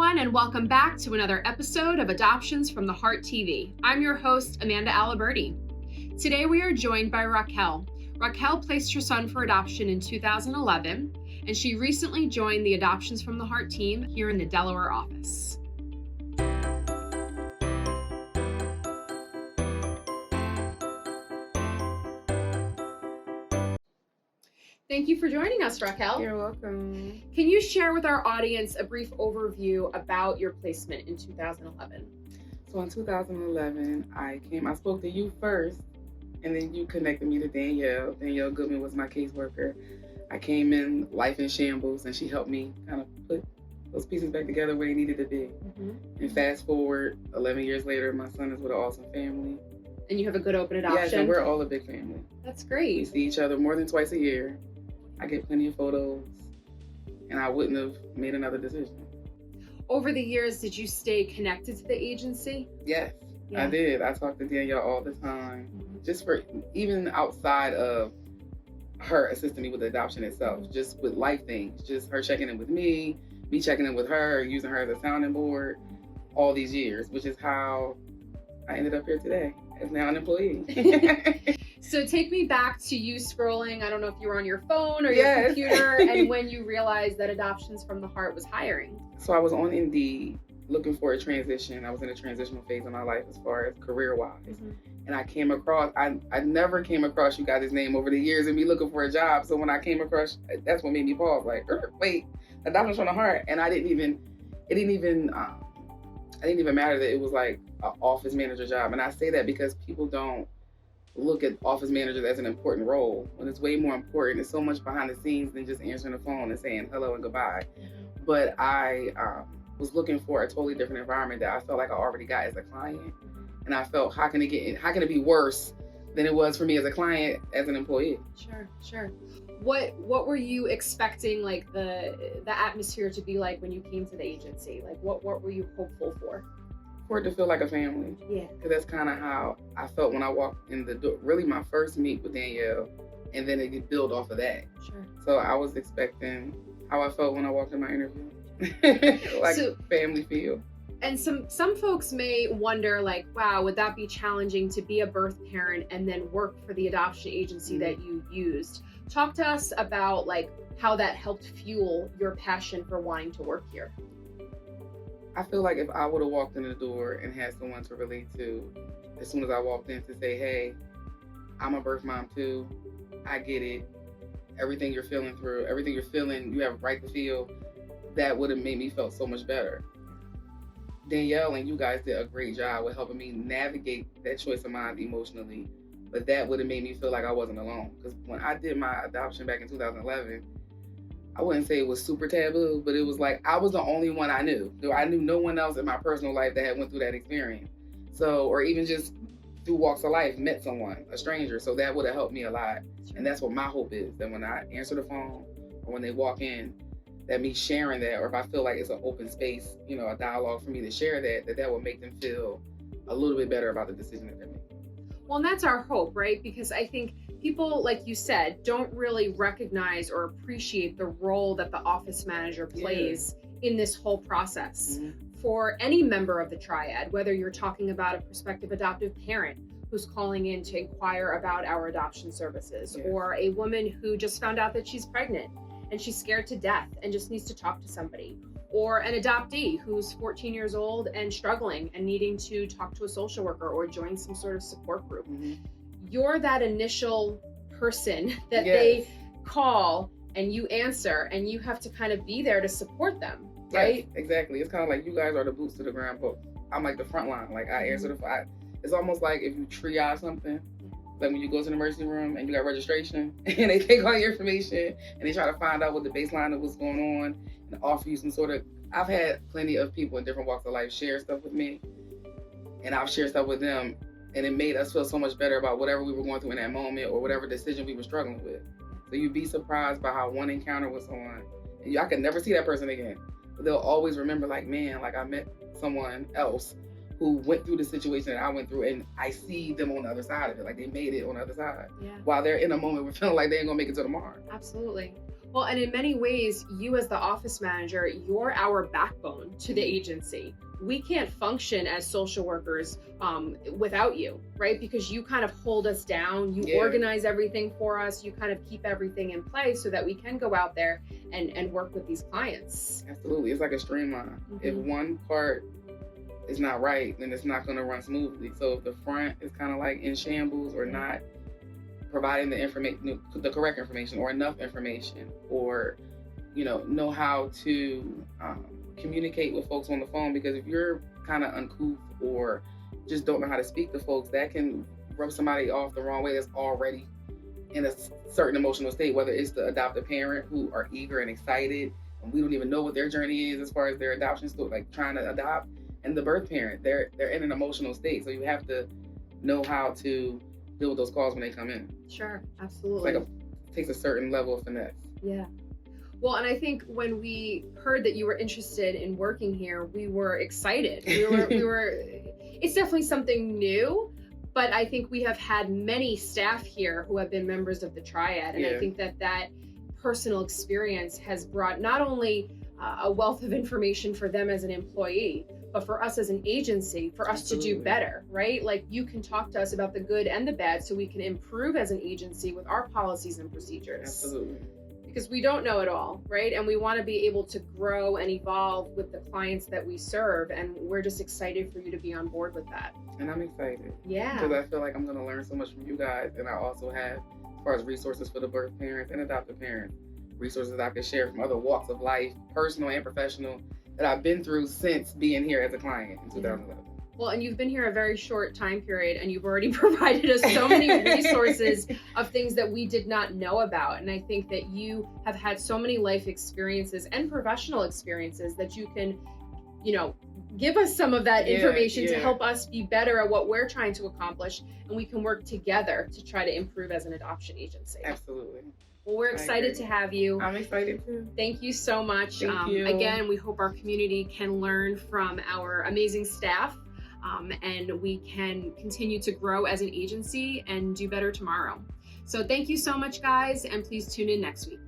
everyone, and welcome back to another episode of Adoptions from the Heart TV. I'm your host, Amanda Aliberti. Today we are joined by Raquel. Raquel placed her son for adoption in 2011, and she recently joined the Adoptions from the Heart team here in the Delaware office. Thank you for joining us, Raquel. You're welcome. Can you share with our audience a brief overview about your placement in 2011? So in 2011, I spoke to you first, and then you connected me to Danielle. Danielle Goodman was my caseworker. I came in life in shambles, and she helped me kind of put those pieces back together where they needed to be. Mm-hmm. And fast forward, 11 years later, my son is with an awesome family. And you have a good open adoption? Yes, and we're all a big family. That's great. We see each other more than twice a year. I get plenty of photos, and I wouldn't have made another decision. Over the years, did you stay connected to the agency? Yes, yeah. I did. I talk to Danielle all the time, just for even outside of her assisting me with the adoption itself, just with life things, just her checking in with me checking in with her, using her as a sounding board all these years, which is how I ended up here today as now an employee. So take me back to you scrolling, I don't know if you were on your phone or your computer, and when you realized that Adoptions from the Heart was hiring. So I was on Indeed looking for a transition. I was in a transitional phase of my life as far as career-wise. Mm-hmm. And I came across, I never came across you guys' name over the years and me looking for a job. So when I came across, that's what made me pause, like, wait, Adoptions from the Heart. And it didn't even matter that it was like an office manager job. And I say that because people don't look at office managers as an important role when it's way more important. It's so much behind the scenes than just answering the phone and saying hello and goodbye. Mm-hmm. But I was looking for a totally different environment that I felt like I already got as a client. Mm-hmm. And I felt, how can it be worse than it was for me as a client, as an employee? Sure. What were you expecting, like the atmosphere to be like when you came to the agency? Like what were you hopeful for? For it to feel like a family. Yeah. Because that's kind of how I felt when I walked in the door. Really my first meet with Danielle, and then it could build off of that. Sure. So I was expecting how I felt when I walked in my interview. Family feel. And some folks may wonder, like, wow, would that be challenging to be a birth parent and then work for the adoption agency that you used? Talk to us about like how that helped fuel your passion for wanting to work here. I feel like if I would have walked in the door and had someone to relate to, as soon as I walked in, to say, hey, I'm a birth mom too, I get it, everything you're feeling, you have a right to feel, that would have made me feel so much better. Danielle and you guys did a great job with helping me navigate that choice of mine emotionally, but that would have made me feel like I wasn't alone. Because when I did my adoption back in 2011, I wouldn't say it was super taboo, but it was like I was the only one I knew. I knew no one else in my personal life that had went through that experience. So, or even just through walks of life, met someone, a stranger. So that would have helped me a lot. And that's what my hope is, that when I answer the phone or when they walk in, that me sharing that, or if I feel like it's an open space, a dialogue for me to share that will make them feel a little bit better about the decision that they're making. Well, and that's our hope, right? Because I think people, like you said, don't really recognize or appreciate the role that the office manager plays in this whole process. Mm-hmm. For any member of the Triad, whether you're talking about a prospective adoptive parent who's calling in to inquire about our adoption services, or a woman who just found out that she's pregnant and she's scared to death and just needs to talk to somebody, or an adoptee who's 14 years old and struggling and needing to talk to a social worker or join some sort of support group. Mm-hmm. You're that initial person that they call and you answer, and you have to kind of be there to support them, right? Yes, exactly. It's kind of like you guys are the boots to the ground, but I'm like the front line. Like I answer it's almost like if you triage something, like when you go to the emergency room and you got registration and they take all your information and they try to find out what the baseline of what's going on and offer you some sort of, I've had plenty of people in different walks of life share stuff with me, and I've shared stuff with them, and it made us feel so much better about whatever we were going through in that moment or whatever decision we were struggling with. So you'd be surprised by how one encounter with someone, and I could never see that person again, but they'll always remember, like, man, like I met someone else who went through the situation that I went through, and I see them on the other side of it. Like they made it on the other side. Yeah. While they're in a moment we're feeling like they ain't gonna make it till tomorrow. Absolutely. Well, and in many ways, you as the office manager, you're our backbone to the agency. We can't function as social workers without you, right? Because you kind of hold us down, you organize everything for us, you kind of keep everything in place so that we can go out there and work with these clients. Absolutely. It's like a streamline. If one part is not right, then it's not going to run smoothly. So if the front is kind of like in shambles or not providing the information, the correct information or enough information, or know how to communicate with folks on the phone, because if you're kind of uncouth or just don't know how to speak to folks, that can rub somebody off the wrong way that's already in a certain emotional state, whether it's the adoptive parent who are eager and excited and we don't even know what their journey is as far as their adoption story, like trying to adopt, and the birth parent, they're in an emotional state. So you have to know how to deal with those calls when they come in. Sure, absolutely. It takes a certain level of finesse. Yeah. Well, and I think when we heard that you were interested in working here, we were excited. We were. It's definitely something new, but I think we have had many staff here who have been members of the Triad, and I think that personal experience has brought not only a wealth of information for them as an employee, but for us as an agency, for us to do better, right? Like, you can talk to us about the good and the bad so we can improve as an agency with our policies and procedures. Absolutely. Because we don't know it all, right? And we want to be able to grow and evolve with the clients that we serve. And we're just excited for you to be on board with that. And I'm excited. Yeah. Because I feel like I'm going to learn so much from you guys. And I also have, as far as resources for the birth parents and adoptive parents, resources I can share from other walks of life, personal and professional, that I've been through since being here as a client in 2011. Well, and you've been here a very short time period, and you've already provided us so many resources of things that we did not know about. And I think that you have had so many life experiences and professional experiences that you can, give us some of that information to help us be better at what we're trying to accomplish, and we can work together to try to improve as an adoption agency. Absolutely. Well, we're excited to have you. I'm excited too. Thank you so much. Thank you. Again, we hope our community can learn from our amazing staff, and we can continue to grow as an agency and do better tomorrow. So thank you so much, guys, and please tune in next week.